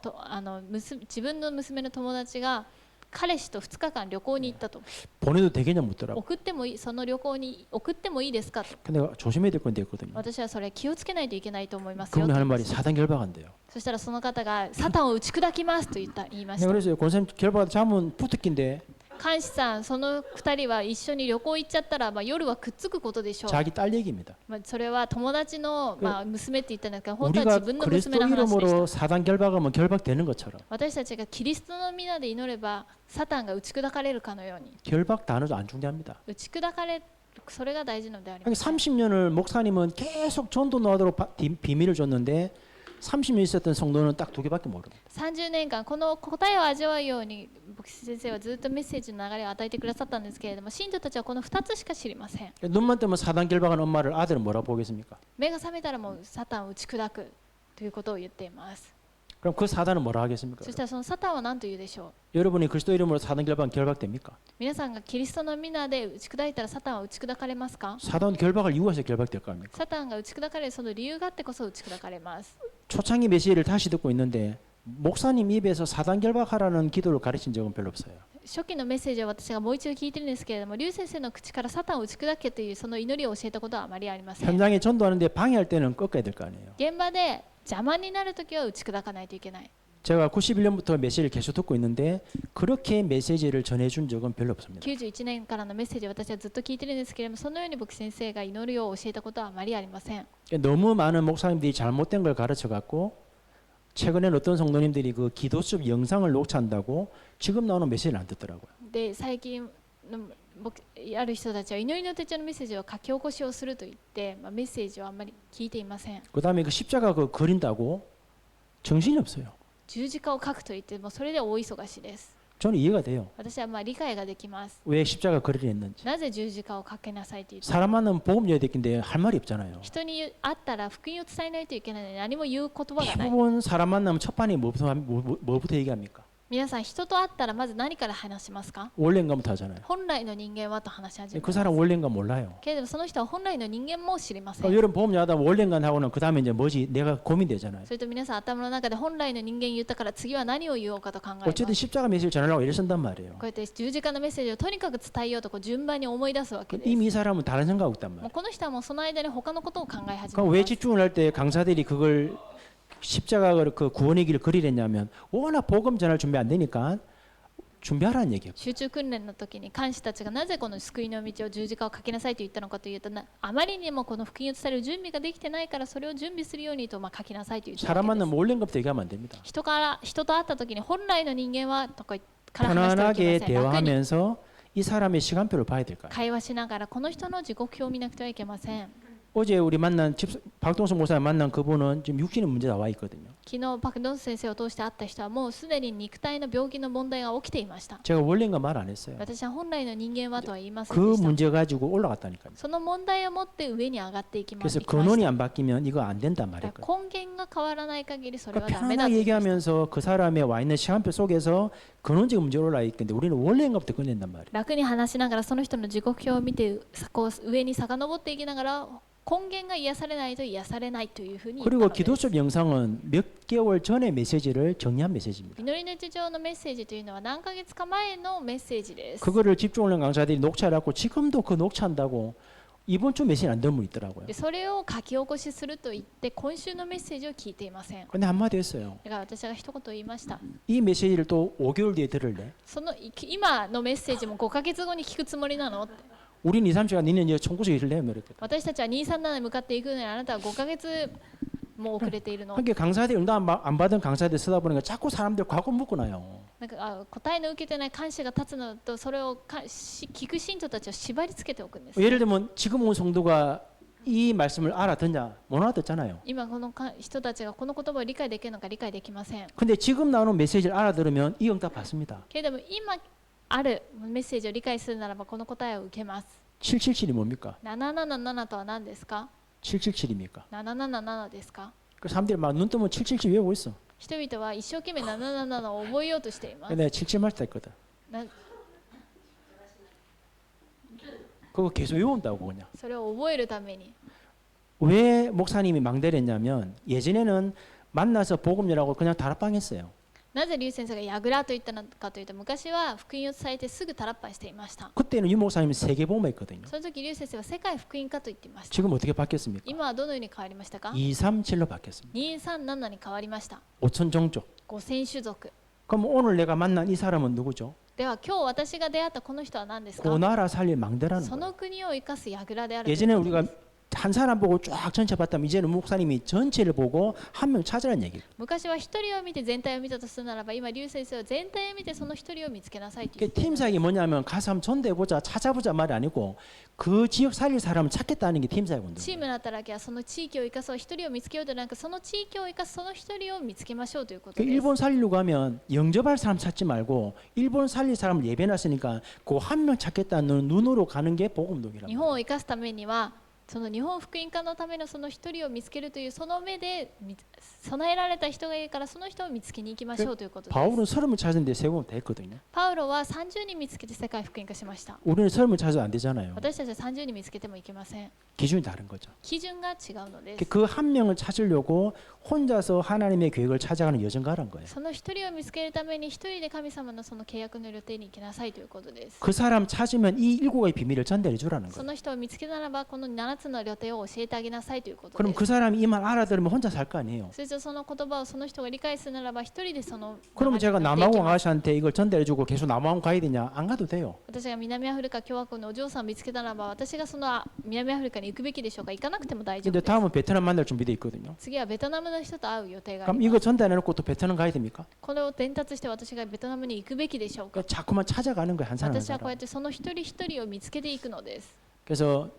自分の娘の友達が彼氏と2日間旅行に行ったと。 보내도 되겠냐 묻더라고. 送ってもいい、その旅行に送ってもいいですかと。 근데 조심해야 될 건데 했거든요. 私はそれ気をつけないといけないと思いますよ 그분이 と。 하는 말이 사단 결박한대요. そしたらその方がサタンを打ち砕きますと言いまし 네, た。 그래서 권사님 결박하다 자면 부특긴데 監視さん、その2人は一緒に旅行行っちゃったら、夜はくっつくことでしょう。 자기 딸 얘기입니다. それは友達の、娘って言ったんですが、本当は 우리가 自分の 그리스도 娘の話でした。 이름으로 사단 결박하면 결박되는 것처럼 私たちがキリストの皆で祈ればサタンが打ち砕かれるかのように 결박 단어도 안 중요합니다. 打ち砕かれる、それが大事なのでありま 그러니까 す。 30년을 목사님은 계속 전도 나도록 비밀을 줬는데 30년 있었던 성도는 딱 두 개밖에 모릅니다. 30年間この答えを味わうように牧師先生はずっとメッセージの流れを与えてくださったんですけれども、信徒たちはこの2つしか知りません。 눈만 뜨면 사단 결박한 엄마를 아들은 뭐라고 보겠습니까? 目が覚めたらもうサタンを打ち砕くということを言っています。 그럼 그 사단은 뭐라 하겠습니까? そしたらそのサタンは何と言うでしょう。 여러분이 그리스도 이름으로 사단 결박됩니까? 皆さんがキリストの皆で打ち砕いたらサタンは打ち砕かれますか？ 사단 결박을 이유해서 결박될 거 아닙니까? サタンが打ち砕かれるその理由があってこそ打ち砕かれます。 초창기 메시지를 다시 듣고 있는데 목사님 입에서 사단 결박하라는 기도를 가르친 적은 별로 없어요. 初期のメッセージを私がもう一度聞いてるんですけれども、リュウ先生の口からサタンを打ち砕けというその祈りを教えたことはあまりありません。 현장에 전도하는데 방해할 때는 꺾어야 될 거 아니에요. 現場で邪魔になるときは打ち砕かないといけない。 제가 91년부터 메시지를 계속 듣고 있는데 그렇게 메시지를 전해준 적은 별로 없습니다. 91年からのメッセージを私はずっと聞いてるんですけれども、そのように牧師先生が祈りを教えたことはあまりありません。 너무 많은 목사님들이 잘못된 걸 가르쳐 갖고 최근에는 어떤 성도님들이 그 기도숲 영상을 녹취한다고 지금 나오는 메시지를 안 듣더라고요. で最近のある人たちは祈りの手帳のメッセージを書き起こしをすると言って、メッセージをあんまり聞いていません。 그다음에 그 십자가 그 그린다고 정신이 없어요. 十字架を書くと言ってもそれで大忙しです。 저는 이해가 돼요. 私は理解ができます。 왜 십자가 거리를 했는지. なぜ十字架をかけなさいと言った 사람 만나면 복음 줘야 되겠는데 할 말이 없잖아요. 人に会ったら福音を伝えないといけないので何も言う言葉がない。 대부분 사람 만나면 첫 반이 뭐부터 얘기합니까? 皆さん人と会ったらまず何から話しますか？ 원래인가부터 하잖아요. 本来の人間はと話し始め 그 ます。 사람 원래인가 몰라요. けれどもその人は本来の人間も知りません。 여러분 복음 하다 원래인가 하고는 그 다음에 이제 뭐지 내가 고민되잖아요. それと皆さん頭の中で本来の人間言ったから次は何を言おうかと考えます。 어쨌든 십자가 메시지를 전하려고 애를 쓴단 말이에요. こうやって十字架のメッセージをとにかく伝えようと順番に思い出すわけです。 이미 이 사람은 다른 생각하고 있단 もう 말이에요. この人はもうその間に他のことを考え始め 그럼 왜 ます。 집중을 할 때 강사들이 그걸 십자가 그 구원의 길을 그리랬냐면 워낙 복음 전할 준비 안 되니까 준비하라는 얘기예요. 集中訓練の時に看守たちがなぜこの救いの道を十字架をかけなさいと言ったのかというとあまりにもこの福音を伝える準備ができてないからそれを準備するようにと書きなさいと言ったわ 사람 けです。 만나면 원래인 것부터 얘기하면 안 됩니다. 人と会った時に本来の人間はとかから話してはいけ 편안하게 ません。楽に 대화하면서 이 사람의 시간표를 봐야 될까요? 会話しながらこの人の時刻表を見なくてはいけません。 어제 우리 만난 박동수 목사님 만난 그분은 지금 육신의 문제 나와 있거든요. 昨日パク・ドンス先生を通して会った人はもうすでに肉体の病気の問題が起きていました。 제가 원래인가 말 안 했어요. 私は本来の人間はとは言いません 그 でした。 문제 가지고 올라갔다니까요. その問題を持って上に上がっていきま 그래서 した。 근원이 안 바뀌면 이거 안 된단 だ 말이에요. から根源が変わらない限りそれは 그러니까 ダメだと 편안하게 言いました。 얘기하면서 그 사람의 와 있는 시간표 속에서 근원적 문제가 올라 있는데 우리는 원래인가부터 꺼낸단 말이에요. 楽に話しながらその人の時刻表を見てこう上に遡っていきながら根源が癒されないと癒されないというふうに言った 그리고 のです。 기도첩 영상은 몇 개월 전의 메시지를 정리한 메시지입니다. 祈りの日常のメッセージというのは何ヶ月か前のメッセージです。 그거를 집중하는 강사들이 녹취를 하고 지금도 그 녹취한다고 이번 주 메시지 안 듣는 분 있더라고요. でそれを書き起こしすると言って今週のメッセージを聞いていません。 근데 한마디 했어요. だから私が一言言いました。 이 메시지를 또 5개월 뒤에 들을래? その今のメッセージも5ヶ月後に聞くつもりなのって。 우린 2, 3시간 니는 이제 총구석 일을 내면 이랬거든. 私たちは237に向かっていくのにあなたは5ヶ月も遅れているの。 그러니까 강사들이 응답 안 받은 강사들 쓰다 보니까 자꾸 사람들 과거 묻고 나요. なんか答えの受けてない監視が立つのとそれを聞く信徒たちを縛り付けておくんです。 예를 들면 지금 온 성도가 이 말씀을 알아듣냐? 못 알아듣잖아요. 今この人たちがこの言葉を理解できるのか理解できません。 근데 지금 나오는 메시지를 알아들으면 이 응답 받습니다. けれども今あるメッセージを理解するならばこの答えを受けます。 777이 뭡니까? 777とは何ですか？ 777입니까? 777ですか？ 그 사람들이 막 눈 뜨면 777 외우고 있어. 人々は一生懸命777を覚えようとしています。 내가 77 할 때 했거든. な 그거 계속 외운다고 그냥. それを覚えるために 왜 목사님이 망대를 했냐면 예전에는 만나서 복음 전하고 그냥 다락방했어요. なぜ劉先生がやぐらと言ったのかというと昔は福音を伝えてすぐタラッパしていました。 그때는 유 목사님이 세계 복음했거든요. その時劉先生は世界福音家と言っていました。 지금 어떻게 바뀌었습니까? 今はどのように変わりましたか？ 237로 바뀌었습니다. 237に変わりました。 5천 종족. 5000種族。 그럼 오늘 내가 만난 이 사람은 누구죠? では今日私が出会ったこの人は何です 그 か？ 나라 살릴 망대라는 そ 거예요. の国を生かすやぐらである。 예전에 우리가 한 사람 보고 쫙 전체 봤다면 이제는 목사님이 전체를 보고 한 명 찾으라는 얘기예요. 昔は一人を見て全体を見たとするならば今劉先生は全体を見てその一人を見つけなさいと言 그 っています。 팀사역이 뭐냐면 가서 한번 전대해보자 찾아보자 말이 아니고 그 지역 살릴 사람을 찾겠다는 게 팀사역 チー 운동이에요. ムの働きはその地域を生かそう一人を見つけようではなくその地域を生かすその一人を見つけましょうということ 그 です。 일본 살리려고 하면 영접할 사람 찾지 말고 일본 살릴 사람을 예배놨으니까 그 한 명 찾겠다는 눈으로 가는 게 복음운동이라고 日本を生かすためにはその日本福音家のためのその一人を見つけるというその目で備えられた人がいるからその人を見つけに行きましょうということです。 바울은 서름을 찾는데 세 번 됐거든요. パウロは30人見つけて世界福音化しました。 우리는 서름을 찾아도 안 되잖아요. 私たちは30人見つけてもいけません。 기준이 다른 거죠. 基準が違うのです。 그 한 명을 찾으려고 혼자서 하나님의 계획을 찾아가는 여정가란 거예요. その一人を見つけるために一人で神様のその契約の予定に行きなさいということです。 그 사람 찾으면 이 일곱 가지 비밀을 전달해 주라는 そ 거예요. の人を見つけたならばこの7つの予定を教えてあげなさいということ 그럼 です。 그 사람이 이 말 알아들으면 혼자 살 거 아니에요. そしてその言葉をその人が理解するならば一人でその 그러면 제가 流れに乗っていき 남아공 ます 아가씨한테 이걸 전달해주고 계속 남아공 가야 되냐? 안 가도 돼요. 私が南アフリカ共和国のお嬢さんを見つけたならば私がその南アフリカに行くべきでしょうか？行かなくても大丈夫 근데 です。 다음은 베트남 만날 준비돼 있거든요. 次はベトナムの人と会う予定があ 그럼 りま 이거 す。 전달해놓고 또 베트남 가야 됩니까? これを伝達して私がベトナムに行くべきでしょうか？ 그러니까 자꾸만 찾아가는 거예요. 한 사람 한 私はこうや 사람. ってその一人一人を見つけていくのです。 그래서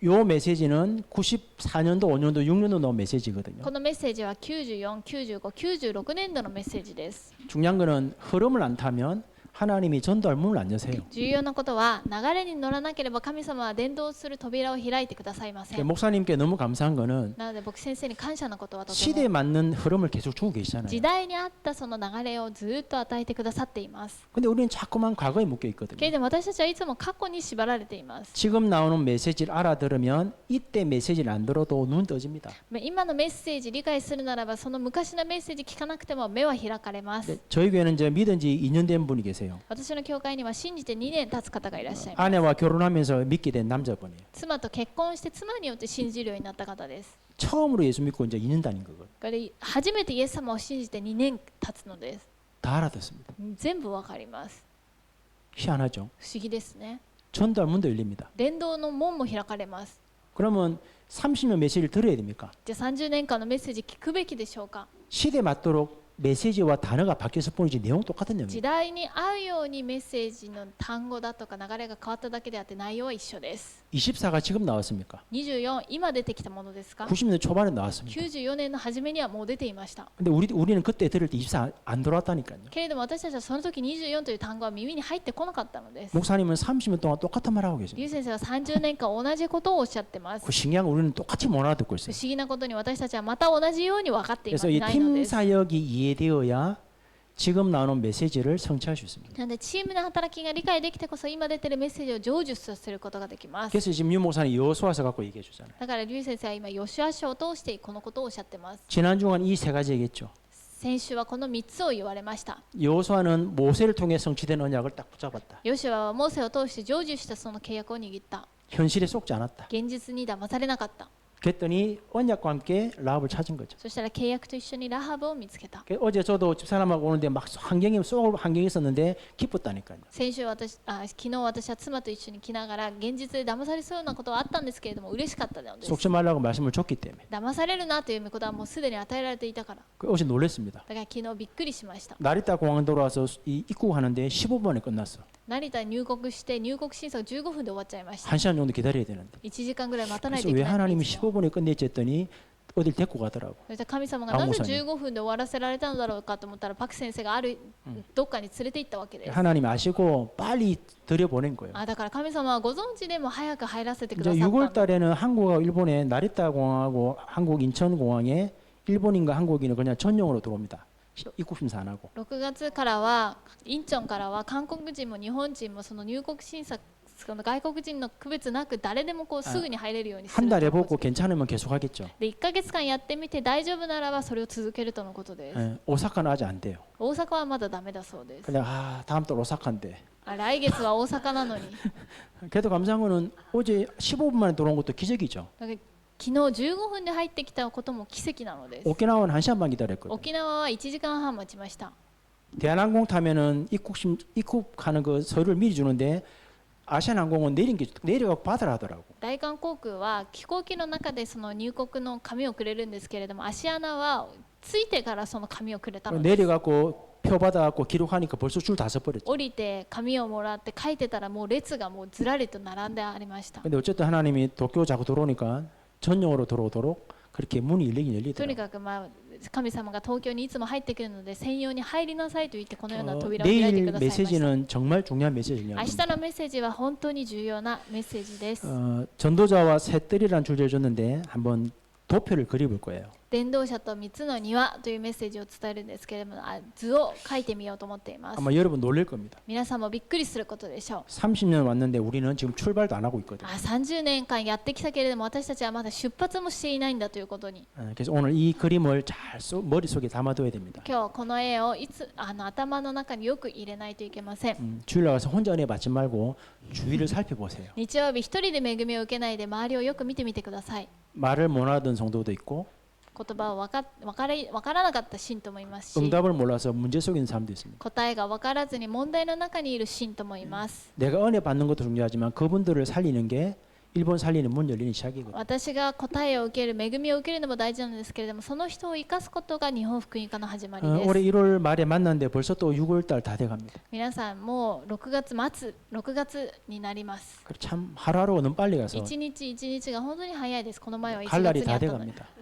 요 메시지는 94년도, 5년도, 6년도 나온 메시지거든요. このメッセージは94、95、96年度のメッセージです。 중요한 거는 흐름을 안 타면 하나님이 전도할 문을 안 여세요. 重要なことは流れに乗らなければ神様は伝道する扉を開いてくださいませ 그러니까 ん。 목사님께 너무 감사한 거는 なので僕先生に感謝のことはとて 시대에 も 맞는 흐름을 계속 주고 계시잖아요. 時代に合ったその流れをずっと与えてくださっています。 근데 우리는 자꾸만 과거에 묶여 け 있거든요. れども私たちはいつも過去に縛られています。 지금 나오는 메시지를 알아들으면 이때 메시지를 안 들어도 눈 떠집니다. 今のメッセージ理解するならばその昔のメッセージ聞かなくても目は開かれます。 저희 교회는 이제 믿은 지 2년 된 분이 계세요. 私の教会には信じて2年経つ方がいらっしゃいます。 아내와 결혼하면서 믿게 된 남자분이에요. 妻と結婚して妻によって信じるようになった方です。 처음으로 예수 믿고 이제 2년 다닌 거거든요. これ初めてイエス様を信じて2年経つのです。 다 알아듣습니다. 全部わかります。 희한하죠. 不思議ですね。 전도할 문도 열립니다. 伝道の門も開かれます。 그러면 30년 메시지를 들어야 됩니까? じゃあ30年間のメッセージ聞くべきでしょうか。 시대에 맞도록 메시지와 단어가 바뀌었을 뿐이지 내용 똑같은 時 내용입니다. 代に合うようにメッセージの単語だとか流れが変わっただけであって内容は一緒です。 24가 지금 나왔습니까? 24今出てきたものですか。 90년대 초반에 나왔습니다. 94年の初めにはもう出ていました。 근데 우리는 그때 들을 때 24 안 들어왔다니까요. けれども私たちはその時24という単語は耳に入ってこなかったのです。 목사님은 30년 동안 똑같은 말 하고 リュ 계십니다. ウ先生は30年間同じことをおっしゃってます。 그 신기한 거 우리는 똑같이 못 알아듣고 不 있어요. 思議なことに私たちはまた同じように分かってい 그래서 이 ないの 팀 です。 사역이 이해되어야 지금 나오는 메시지를 성취할 수 있습니다. なのでチームの働きが理解できてこそ今出ているメッセージを成就させることができます。 그래서 지금 유 목사님 여호수아서 갖고 얘기해 주잖아요. だからリュウ先生は今ヨシュア書を通してこのことをおっしゃってます。 지난 주간 이 세 가지 얘기했죠. 先週はこの3つを言われました。 여호수아는 모세를 통해 성취된 언약을 딱 붙잡았다. ヨシュアはモーセを通して成就したその契約を握った。 현실에 속지 않았다. 現実に騙されなかった。 그랬더니 언약과 함께 라합을 찾은 거죠. そしたら契約と一緒にラハブを見つけた。 어제 저도 집사람하고 오는데 막 환경이 속 환경이 있었는데 기뻤다니까요. 昨日私は妻と一緒に来ながら現実で騙されそうなことはあったんですけれども嬉しかったのです。 속지 말라고 말씀을 줬기 때문에. 騙されるなということはもうすでに与えられていたから。 어제 놀랐습니다. だから昨日びっくりしました。 나리타 공항 돌아와서 입국하는데 15분에 끝났어. 成田に入国して入国審査が15分で終わっちゃいました。 1시간 정도 기다려야 되는데. 1時間ぐらい待たないと 그래서 いけ 왜 ない。 하나님이 15분에 끝냈지 했더니 어딜 데리고 가더라고. そして神様がなぜ15分で終わらせられたのだろうかと思ったらパク先生があるどっかに連れて行ったわけです。 하나님 아시고 빨리 들여보낸 거예요. だから神様はご存知でも早く入らせてくだ 이제 さった 6월 の。 달에는 한국하고 일본의 나리타 공항하고 한국 인천 공항에 일본인과 한국인은 그냥 전용으로 들어옵니다. 입국 심사 안 하고. 6月からはインチョンからは韓国人も日本人もその入国審査その外国人の区別なく誰でもこうすぐに入れるようにする 한 と 달 のこと 해보고 괜찮으면 계속 하겠죠. で1ヶ月間やってみて大丈夫ならばそれを続けるとのことです。 예, 오사카는 아직 안 돼요. 大阪はまだダメだそうです。 근데 다음 달 오사카인데. 来月は大阪なのに。 그래도 감사한 거는 어제 15분 만에 들어온 것도 기적이죠. だから昨日15分で入ってきたことも奇跡なのです。 오키나와는 1시간 반 기다렸거든요. 沖縄は1時間半待ちました。 대한항공 타면은 입국하는 그 서류를 미리 주는데 아시아나항공은 내려가고 받으라 하더라고. 大韓航空は飛行機の中でその入国の紙をくれるんですけれども、アシアナは着いてからその紙をくれたのです。 내려가고 표 받아갖고 기록하니까 벌써 줄 다 서버렸죠. 降りて紙をもらって書いてたらもう列がもうずらりと並んでありました。 근데 어쨌든 하나님이 도쿄 자꾸 들어오니까 전용으로 들어오도록 그렇게 문이 열리긴 とに 열리더라고요. かく神様が東京にいつも入ってくるので専用に入りなさいと言ってこのような扉を開いて 내일 くださいました。 메시지는 정말 중요한 메시지입니다. 明日のメッセージは本当に重要なメッセージです。 전도자와 셋들이라는 주제를 줬는데 한번 도표를 그려볼 거예요. 伝道者と3つの庭というメッセージを伝えるんですけれども、図を書いてみようと思っています。 아마 여러분 놀랄 겁니다. 皆さんもびっくりすることでしょう。 30년 왔는데 우리는 지금 출발도 안 하고 있거든요. 30年間やってきたけれども私たちはまだ出発もしていないんだということに。 그래서 오늘 이 그림을 잘 머릿속에 담아둬야 됩니다. 今日この絵を頭の中によく入れないといけません。 주일 나가서 혼자 은혜 받지 말고 주위를 살펴보세요. 日曜日一人で恵みを受けないで周りをよく見てみてください。 말을 못 알아듣는 성도도 있고 言葉をわからなかった信徒もいますし、 응답을 몰라서 문제 속에 있는 사람도 있습니다. 答えが分からずに問題の中にいる信徒もいます。 내가 은혜 받는 것도 중요하지만 그분들을 살리는 게 일본 살리는 문 열리는 시작이거든요. 私が答えを受ける恵みを受けるのも大事なんですけれども、その人を生かすことが日本福音化の始まりです。 올해 1월 말에 만났는데 벌써 또 6월 달 다 돼갑니다. 皆さんもう6月になります。 참 하루하루가 너무 빨리 가서 一日一日が本当に早いです。この前は1 갈 月 날이 にあ 다 ったのに 돼갑니다.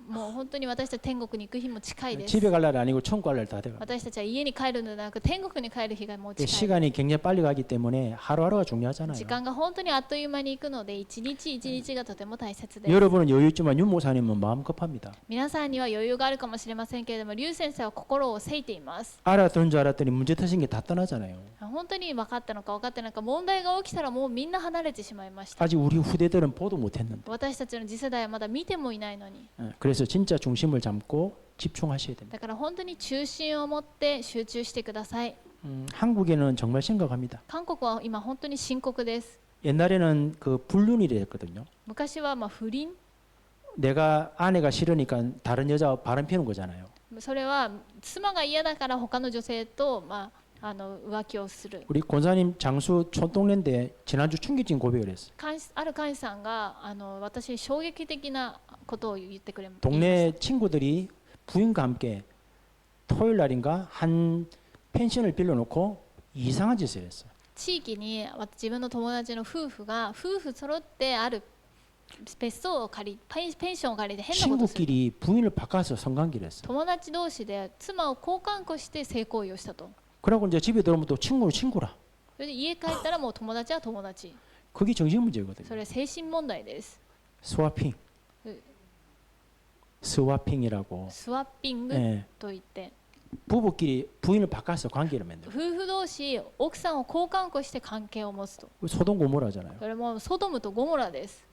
もう本当に私たち天国に行く日も近いです。 집에 갈 날 아니고 천국 갈 날 다 돼가. 私たちは家に帰るのではなく天国に帰る日がもう近い。 시간이 굉장히 빨리 가기 때문에 하루하루가 時 중요하잖아요. 間が本当にあっという間に行くので一日一日がとても大切です。 여러분은 여유 있지만 윤 목사님은 마음 급합니다. 皆さんには余裕があるかもしれませんけれども、劉先生は心をせいています。 알아들은 줄 알았더니 문제 터진 게 다 떠나잖아요. 本当に分かったのか分かってないのか、問題が起きたらもうみんな離れてしまいました。 아직 우리 후대들은 보도 못했는데. 私たちの次世代はまだ見てもいないのに。 그래서 진짜 중심을 잡고 집중하셔야 됩니다. だから本当に中心を持って集中してください。 한국에는 정말 심각합니다. 韓国は今本当に深刻です。 옛날에는 그 불륜이랬거든요. 昔は不倫、 내가 아내가 싫으니까 다른 여자 바람 피우는 거잖아요. それは妻が嫌だから他の女性と、浮気をする。 우리 권사님 장수 촌동네인데 지난주 충격적인 고백을 했어요. ある看守さんが私に衝撃的なことを言ってくれました。 동네 친구들이 부인과 함께 토요일 날인가 한 펜션을 빌려놓고 이상한 짓을 했어요. 地域に自分の友達の夫婦が夫婦揃ってある別荘を借り、ペンションを借りて変なことをする。 친구끼리 부인을 바꿔서 성관계를 했어요. 友達同士で妻を交換庫して性行為をしたと。 그러고 이제 집에 들어오면 또 친구는 친구라. それで家帰ったらもう友達は友達。 그게 정신 문제거든요. それは精神問題です。 스와핑. 스와핑이라고. スワッピング 예, といって、 부부끼리 부인을 바꿔서 관계를 맺는. 夫婦同士奥さんを交換庫して関係を持つと。 소동 고모라잖아요. それもソドムとゴモラです。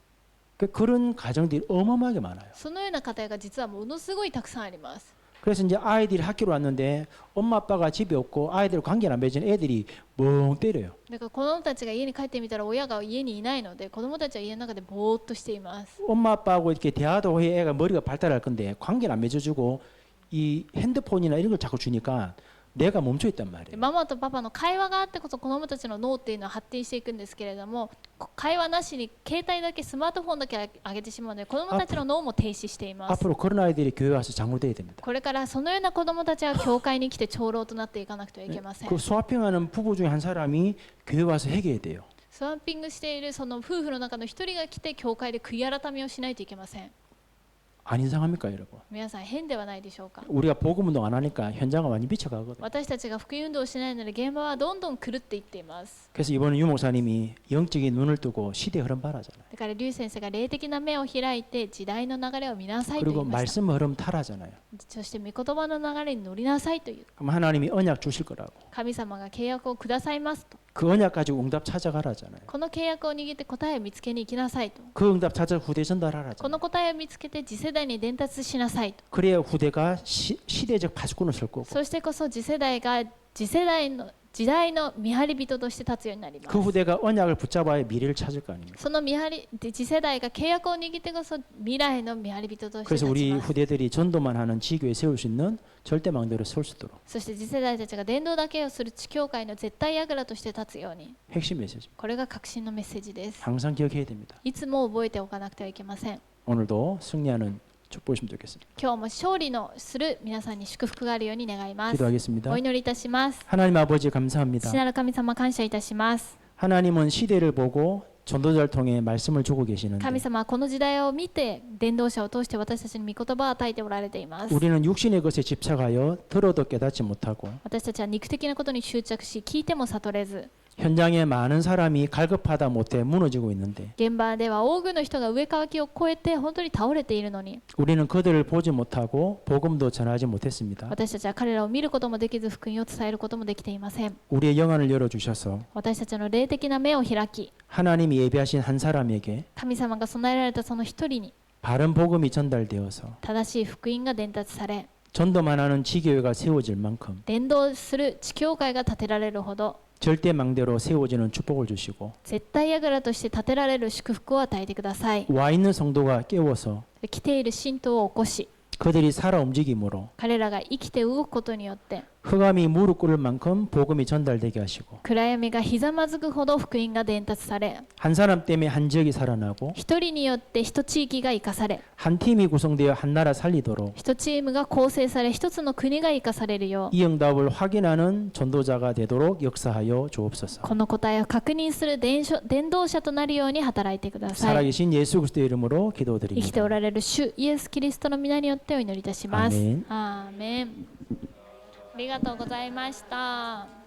그런 가정들이 어마어마하게 많아요. そのような家庭が実はものすごいたくさんあります。 그래서 이제 아이들이 학교로 왔는데 엄마 아빠가 집에 없고 아이들 관계를 안 맺은 애들이 멍 때려요. だから子供たちが家に帰ってみたら親が家にいないので、子供たちは家の中でぼーっとしています。 엄마 아빠하고 이렇게 대화도 해 애가 머리가 발달할 건데 관계를 안 맺어주고 이 핸드폰이나 이런 걸 자꾸 주니까 내가 멈춰 있단 で 말이에요. ママとパパの会話があってこそ子供たちの脳っていうのは発展していくんですけれども、会話なしに携帯だけスマートフォンだけ上げてしまうので子供たちの脳も停止しています。 앞으로 그런 아이들이 교회 와서 장로돼야 됩니다. これからそのような子供たちは教会に来て長老となっていかなくてはいけません。 그 스와핑하는 부부 중에 한 사람이 교회 와서 회개해야 돼요. スワッピングしているその夫婦の中の一人が来て教会で悔い改めをしないといけません。 안 이상합니까 여러분? 皆さん変ではないでしょうか。 우리가 복음 운동 안 하니까 현장은 완전 미쳐가거든요. 私たちが福音運動をしないので現場はどんどん狂っていっています。 그래서 이번에 유 목사님이 영적인 눈을 뜨고 시대 흐름 봐라잖아요. だから劉先生が霊的な目を開いて時代の流れを見なさいと言 그리고 いました。 말씀 흐름 타라잖아요. そして御言葉の流れに乗りなさいという。 그럼 하나님이 언약 주실 거라고. 神様が契約をくださいますと。 그 언약 가지고 응답 찾아가라잖아요. この契約を握って答えを見つけに行きなさいと。 그 응답 찾아 후대 こ 전달하라잖아요. の答えを見つけて次世代に伝達しなさいと。 그래야 후대가 시대적 파수꾼을 설 거고 そしてこそ次世代が次世代の時代の見張り人として立つようになります。 그 후대가 언약을 붙잡아야 미래를 찾을 거 아닙니까? その見張り次世代が契約を握ってこそ未来の見張り人として 그래서 立ち 우리 ます。 후대들이 전도만 하는 지교에 세울 수 있는 절대망대로 설 수 있도록 そして次世代たちが伝道だけをする地教会の絶対櫓として立つように。 핵심 메시지 これが革新のメッセージです。 항상 기억해야 됩니다. いつも覚えておかなくてはいけません。 오늘도 승리하는 축복이시면 좋겠습니다. 今日も勝利のする皆さんに祝福があるように願います。 기도하겠습니다. お祈りいたします。 하나님 아버지 감사합니다. 父なる神様感謝いたします。 하나님은 시대를 보고 전도자를 통해 말씀을 주고 계시는데 神様はこの時代を見て伝道者を通して私たちに御言葉を与えておられています。 우리는 육신의 것에 집착하여 들어도 깨닫지 못하고 私たちは肉的なことに執着し聞いても悟れず、 현장에 많은 사람이 갈급하다 못해 무너지고 있는데 現場では多くの人が上渇きを超えて本当に倒れているのに、 우리는 그들을 보지 못하고 복음도 전하지 못했습니다. 私たちは彼らを見ることもできず福音を伝えることもできていません。 우리의 영안을 열어주셔서 私たちの霊的な目を開き、 하나님이 예비하신 한 사람에게 神様が備えられたその一人に 바른 복음이 전달되어서 正しい福音が伝達され、 전도만 하는 지교회가 세워질 만큼 伝道する地教会が建てられるほど 절대망대로 세워지는 축복을 주시고 絶対櫓として建てられる祝福を与えてください。 와 있는 성도가 깨워서 来ている信徒を起こし、 그들이 살아 움직임으로 彼らが生きて動くことによって 흑암이 무릎 꿇을 만큼 복음이 전달되게 하시고 暗闇がひざまずくほど福音が伝達され 한 사람 때문에 한 지역이 살아나고 一人によって一地域が生かされ 한 팀이 구성되어 한 나라 살리도록 一チームが構成され一つの国が生かされるよう 이 응답을 확인하는 전도자가 되도록 역사하여 주옵소서. この答えを確認する伝道者となるように働いてください。 살아계신 예수 그리스도의 이름으로 生きて 기도드립니다. おられる主イエス・キリストの皆によってお祈りいたします。アーメン。アーメン。ありがとうございました。